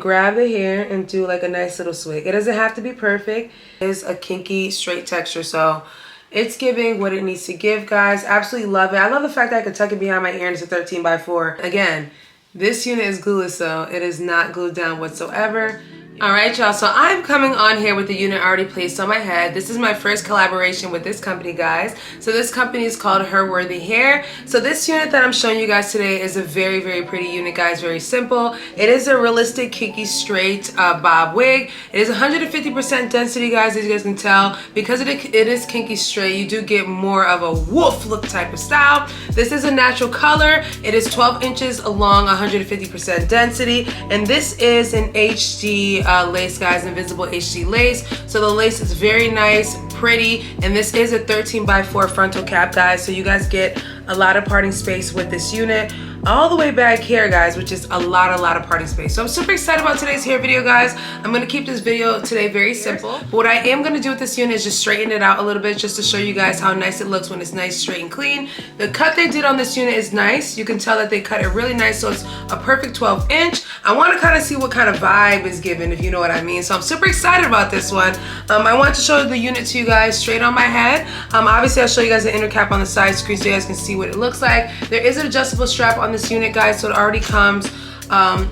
grab the hair and do like a nice little swig. It doesn't have to be perfect. It is a kinky straight texture, so it's giving what it needs to give, guys. Absolutely love it. I love the fact that I can tuck it behind my ear and it's a 13 by 4. Again, this unit is glueless, so it is not glued down whatsoever. All right, y'all, so I'm coming on here with the unit already placed on my head. This is my first collaboration with this company, guys. So this company is called Herworthyhair. So this unit that I'm showing you guys today is a very, very pretty unit, guys. Very simple. It is a realistic kinky straight bob wig. It is 150% density, guys, as you guys can tell. Because it is kinky straight, you do get more of a wolf look type of style. This is a natural color. It is 12 inches long, 150% density. And this is an HD lace, guys, invisible HD lace. So the lace is very nice, pretty, and this is a 13 by 4 frontal cap, guys, so you guys get a lot of parting space with this unit. All the way back here, guys, which is a lot of parting space. So I'm super excited about today's hair video, guys. I'm gonna keep this video today very simple. But what I am gonna do with this unit is just straighten it out a little bit, just to show you guys how nice it looks when it's nice, straight, and clean. The cut they did on this unit is nice. You can tell that they cut it really nice, so it's a perfect 12 inch. I wanna kind of see what kind of vibe is given, if you know what I mean. So I'm super excited about this one. I want to show the unit to you guys straight on my head. Obviously, I'll show you guys the inner cap on the side screen so you guys can see what it looks like. There is an adjustable strap on this unit, guys, so it already comes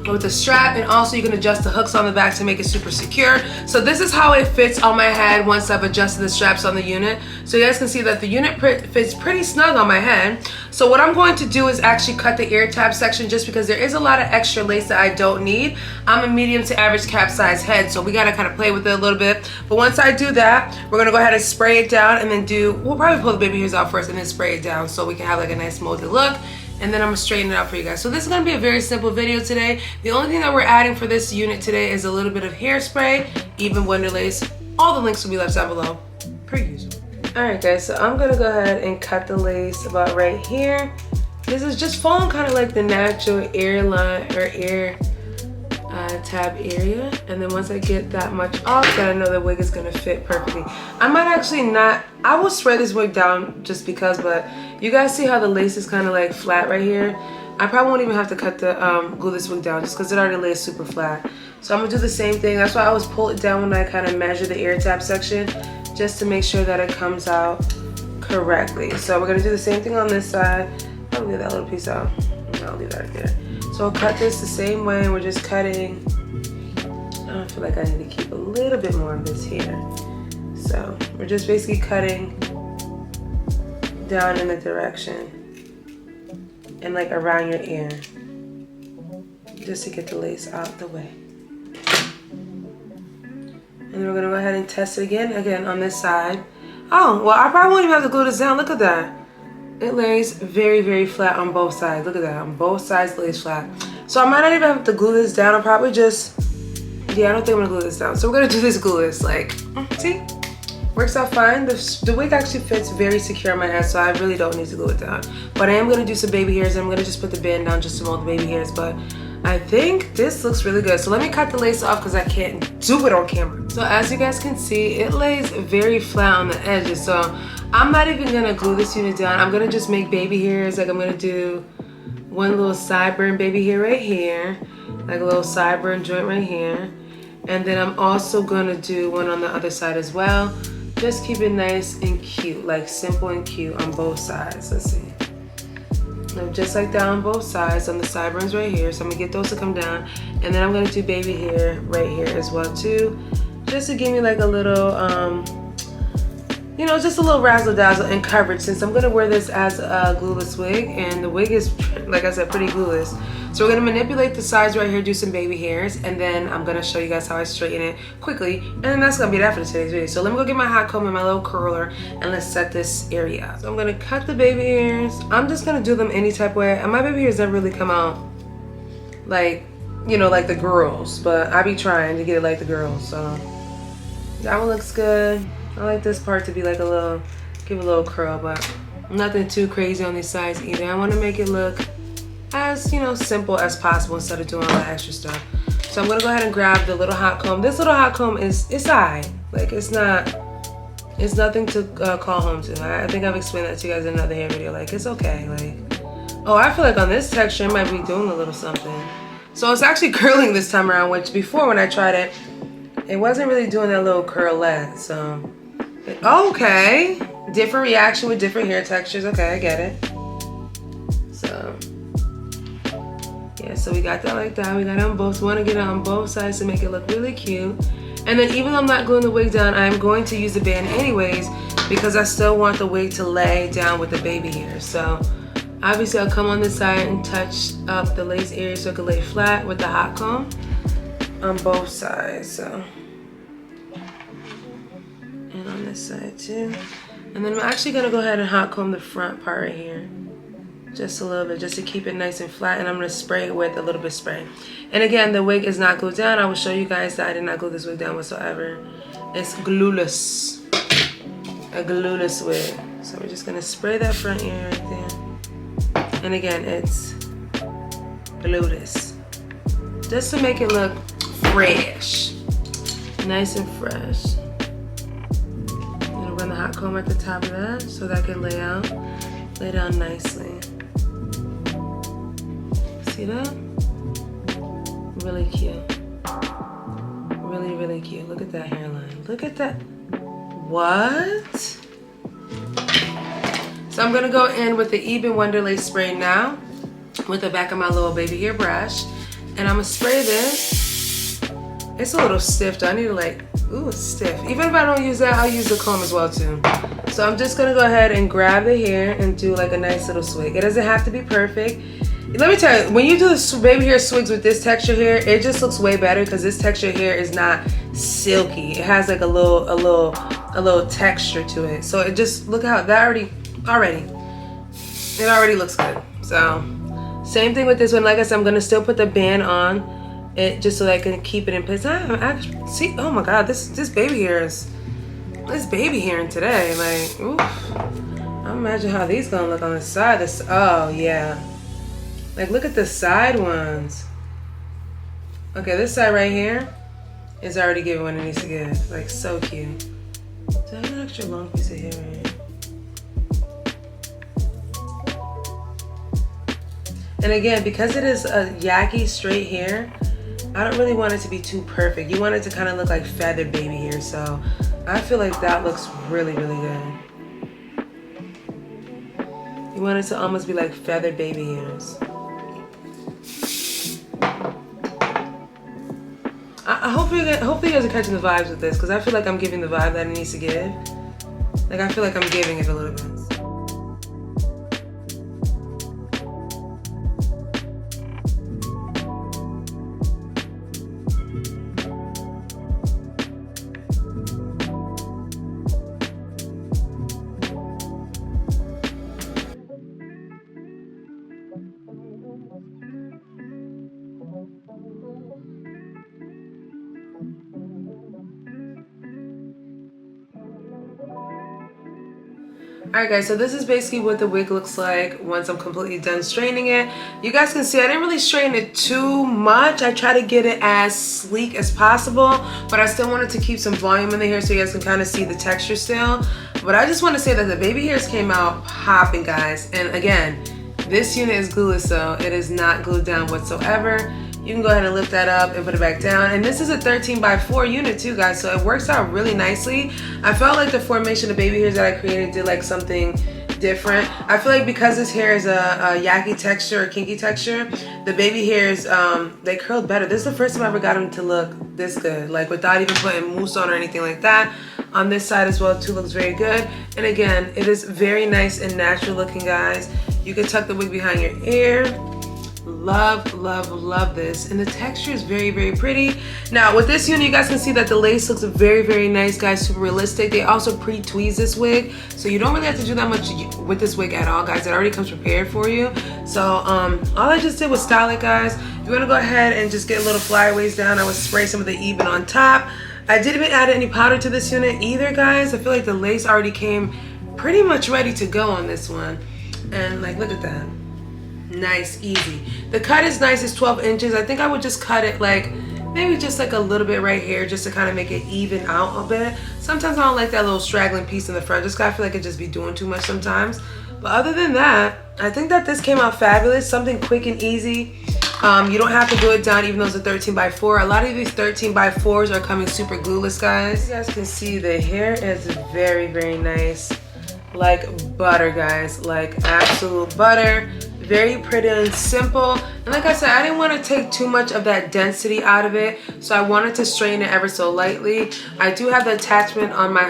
with a strap, and also you can adjust the hooks on the back to make it super secure. So this is how it fits on my head once I've adjusted the straps on the unit. So you guys can see that the unit fits pretty snug on my head. So what I'm going to do is actually cut the ear tab section, just because there is a lot of extra lace that I don't need. I'm a medium to average cap size head, so we gotta kind of play with it a little bit. But once I do that, we're gonna go ahead and spray it down, and then we'll probably pull the baby hairs out first and then spray it down so we can have like a nice molded look. And then I'm gonna straighten it out for you guys. So this is gonna be a very simple video today. The only thing that we're adding for this unit today is a little bit of hairspray, even Wonder Lace. All the links will be left down below, per usual. All right, guys, so I'm gonna go ahead and cut the lace about right here. This is just following kind of like the natural ear line or ear tab area. And then once I get that much off, then I know the wig is gonna fit perfectly. I might actually not, I will spray this wig down just because, but you guys see how the lace is kind of like flat right here? I probably won't even have to cut the glue this wig down just because it already lays super flat. So I'm gonna do the same thing. That's why I always pull it down when I kind of measure the ear tab section, just to make sure that it comes out correctly. So we're gonna do the same thing on this side. I'll leave that little piece out. No, I'll leave that right there. So I'll cut this the same way. We're just cutting. I feel like I need to keep a little bit more of this here. So we're just basically cutting down in the direction and like around your ear, just to get the lace out the way. And then we're gonna go ahead and test it again on this side. Oh, well, I probably won't even have to glue this down. Look at that. It lays very, very flat on both sides. Look at that, on both sides it lays flat. So I might not even have to glue this down. I'll probably just, yeah, I don't think I'm gonna glue this down. So we're gonna do this glueless, like, see? Works out fine. The wig actually fits very secure on my head, so I really don't need to glue it down. But I am gonna do some baby hairs, and I'm gonna just put the band down just to mold the baby hairs, but I think this looks really good. So let me cut the lace off because I can't do it on camera. So as you guys can see, it lays very flat on the edges. So I'm not even gonna glue this unit down. I'm gonna just make baby hairs. Like I'm gonna do one little sideburn baby hair right here, like a little sideburn joint right here. And then I'm also gonna do one on the other side as well. Just keep it nice and cute, like simple and cute on both sides. Let's see. Just like that on both sides, on the sideburns right here. So I'm gonna get those to come down. And then I'm gonna do baby hair right here as well too. Just to give me like a little, you know, just a little razzle dazzle and coverage, since I'm gonna wear this as a glueless wig, and the wig is, like I said, pretty glueless. So we're gonna manipulate the sides right here, do some baby hairs, and then I'm gonna show you guys how I straighten it quickly, and then that's gonna be that for today's video. So let me go get my hot comb and my little curler, and let's set this area up. So I'm gonna cut the baby hairs. I'm just gonna do them any type of way, and my baby hairs never really come out like, you know, like the girls, but I be trying to get it like the girls. So that one looks good. I like this part to be like a little, give a little curl, but nothing too crazy on these sides either. I want to make it look as, you know, simple as possible instead of doing all that extra stuff. So I'm gonna go ahead and grab the little hot comb. This little hot comb is, it's alright. Like it's nothing to call home to. I think I've explained that to you guys in another hair video. Like it's okay. Like, oh, I feel like on this texture it might be doing a little something. So it's actually curling this time around, which before when I tried it, it wasn't really doing that little curlette. So, okay. Different reaction with different hair textures. Okay, I get it. So, yeah, so we got that like that. We got it on both. We want to get it on both sides to make it look really cute. And then even though I'm not gluing the wig down, I'm going to use the band anyways because I still want the wig to lay down with the baby hair. So obviously I'll come on this side and touch up the lace area so it can lay flat with the hot comb on both sides. So, and on this side too. And then I'm actually gonna go ahead and hot comb the front part right here. Just a little bit, just to keep it nice and flat, and I'm gonna spray it with a little bit of spray. And again, the wig is not glued down. I will show you guys that I did not glue this wig down whatsoever. It's glueless, a glueless wig. So we're just gonna spray that front ear right there. And again, it's glueless, just to make it look fresh, nice and fresh. I'm gonna run the hot comb at the top of that so that can lay down nicely. See that? Really cute. Really, really cute. Look at that hairline. Look at that. What? So I'm gonna go in with the Even Wonder Lace spray now with the back of my little baby hair brush. And I'm gonna spray this. It's a little stiff though. I need to like, ooh, it's stiff. Even if I don't use that, I'll use the comb as well too. So I'm just gonna go ahead and grab the hair and do like a nice little swig. It doesn't have to be perfect. Let me tell you, when you do the baby hair swigs with this texture hair, it just looks way better because this texture hair is not silky. It has like a little texture to it. So it just, look how that already looks good. So same thing with this one. Like I said, I'm gonna still put the band on it just so that I can keep it in place. See, oh my God, this baby hair is, this baby hair in today. Like, oof. I imagine how these gonna look on the side. Oh yeah. Like, look at the side ones. Okay, this side right here is already giving what it needs to give. Like, so cute. So I have an extra long piece of hair right here. And again, because it is a yaki straight hair, I don't really want it to be too perfect. You want it to kind of look like feathered baby hair. So I feel like that looks really, really good. You want it to almost be like feathered baby hairs. Hopefully you guys are catching the vibes with this because I feel like I'm giving the vibe that it needs to give. Like, I feel like I'm giving it a little bit. Alright guys, so this is basically what the wig looks like once I'm completely done straightening it. You guys can see I didn't really straighten it too much. I try to get it as sleek as possible, but I still wanted to keep some volume in the hair so you guys can kind of see the texture still. But I just want to say that the baby hairs came out popping, guys. And again, this unit is glueless, so it is not glued down whatsoever. You can go ahead and lift that up and put it back down. And this is a 13x4 unit too, guys, so it works out really nicely. I felt like the formation of baby hairs that I created did like something different. I feel like because this hair is a yaki texture or kinky texture, the baby hairs, they curled better. This is the first time I ever got them to look this good, like without even putting mousse on or anything like that. On this side as well too looks very good. And again, it is very nice and natural looking, guys. You can tuck the wig behind your ear. Love, love, love this. And the texture is very, very pretty. Now with this unit, you guys can see that the lace looks very, very nice, guys, super realistic. They also pre-tweezed this wig, so you don't really have to do that much with this wig at all, guys. It already comes prepared for you. So all I just did was style it, guys. If you want to go ahead and just get a little flyaways down, I would spray some of the Even on top. I didn't even add any powder to this unit either, guys. I feel like the lace already came pretty much ready to go on this one. And like, look at that. Nice, easy. The cut is nice, it's 12 inches. I think I would just cut it like, maybe just like a little bit right here just to kind of make it even out a bit. Sometimes I don't like that little straggling piece in the front, just 'cause I feel like it just be doing too much sometimes. But other than that, I think that this came out fabulous, something quick and easy. You don't have to glue it down even though it's a 13x4. A lot of these 13x4s are coming super glueless, guys. You guys can see the hair is very, very nice. Like butter, guys, like absolute butter. Very pretty and simple. And like I said, I didn't want to take too much of that density out of it, so I wanted to straighten it ever so lightly. I do have the attachment on my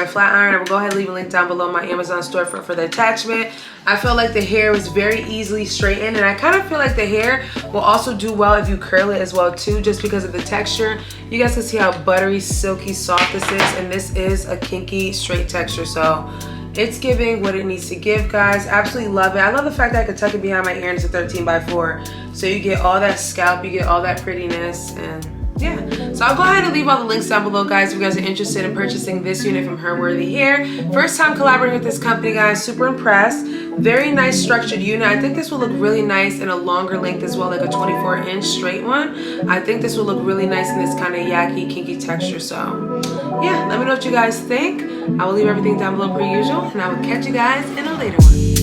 flat iron. I will go ahead and leave a link down below my Amazon storefront for the attachment. I felt like the hair was very easily straightened, and I kind of feel like the hair will also do well if you curl it as well too, just because of the texture. You guys can see how buttery, silky, soft this is, and this is a kinky straight texture, so it's giving what it needs to give, guys. Absolutely love it. I love the fact that I could tuck it behind my ear and it's a 13x4. So you get all that scalp, you get all that prettiness, and yeah. So I'll go ahead and leave all the links down below, guys, if you guys are interested in purchasing this unit from Herworthyhair. First time collaborating with this company, guys. Super impressed. Very nice structured unit. I think this will look really nice in a longer length as well, like a 24-inch straight one. I think this will look really nice in this kind of yucky, kinky texture. So yeah, let me know what you guys think. I will leave everything down below per usual, and I will catch you guys in a later one.